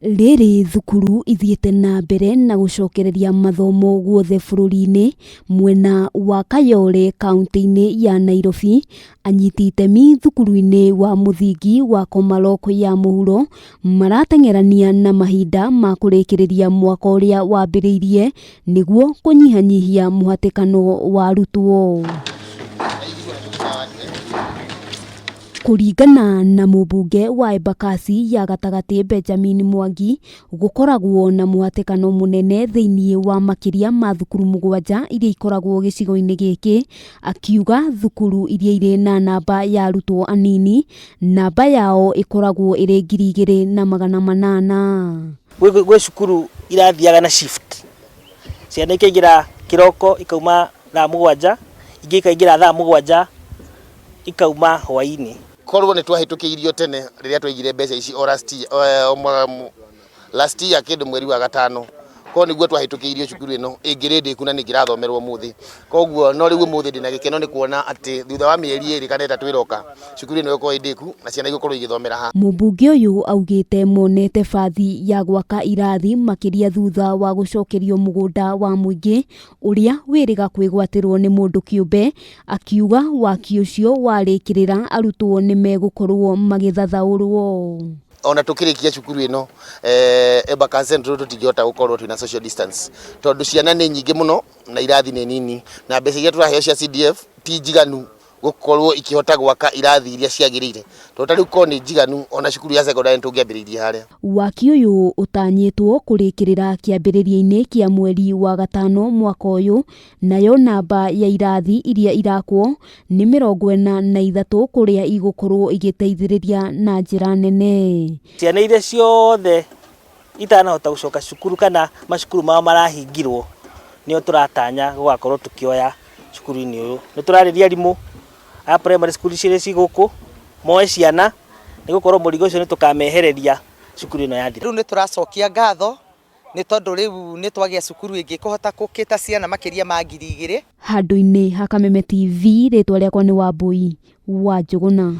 Riri thukuru ithiete na mbere na gucokereria mathomo guothe bururi-ini mwena wa Kayole kaunti-ini ya Nairobi. Anyiti itemi thukuru-ini wa muthingi wa Komarock ya muhuro marateng'erania na mahinda ma kurikirira mwaka uria wambiriirie niguo kunyihanyihia muhatikano wa arutwo. Kuringana na mumbunge wa Embakasi ya gatagati Waki, gukoragwo na muhatikano munene thiini wa Makiria ma thukuru 7 iria ikoragwo gicigo-ini giki, akiuga thukuru iria iri na namba ya arutwo anini namba yao ikoragwo iri 2,800. Gwe cukuru irathiaga na shift, ciana ikaingira kiroko ikauma thaa 7, ingi ikaingira thaa 7 ikauma hwaini. Korwo ni twahitukiirio tene riria twigire mbeca ici last year kindu mweri wa gatano, ko niguo twahitukiirio cukuru ino ingirindi kuna ni kirathomerwo muthi. Koguo no riu muthi ndina gikeno ni kuona ati thutha wa mieri 2 kana 3 iroka cukuru ino iko indiku na ciana igũkorwo igithomera ha. Mumbunge uyu augite monete bathi ya gwaka irathi makiria thutha wa gucokerio mugunda wa muingi uria wiriga kwigwatirwo ni mundu kiumbe, akiuga waki ucio warikirira arutwo ni megukorwo magithathaurwo. Ona tukirikia cukuru ino Embakasi tutingihota gukorwo twina social distance tondu ciana ni nyingi muno na irathi ni nini na mbeca iria turaheo cia CDF ti njiganu gukorwo ikihota gwaka irathi iria ciagirire tondu riu ko ni njiganu ona cukuru ya secondary tungiambiriirie haria. Waki uyu utanyitwo kurikirira kiambiriria-ini kia mweri wa gatano mwaka uyu, nayo namba ya irathi iria irakwo ni 43 kuria igukorwo igiteithiriria na njira nene. Ciana iria ciothe itanahota gucoka cukuru kana macukuru mao marahingirwo nio turatanya gugakorwo tukioya cukuru-ini uyu. Ni turariria rimu a primary school ciria ciguku moe ciana ni gukorwo murigo ucio ni tukamehereria cukuru ino yathira. Riu ni turacokia ngatho ni tondu riu ni twagia cukuru ingi kuhota kukita ciana makiria ma 2,000. Handu-ini ha Kameme TV, ritwa riakwa ni Wambui wa Njuguna.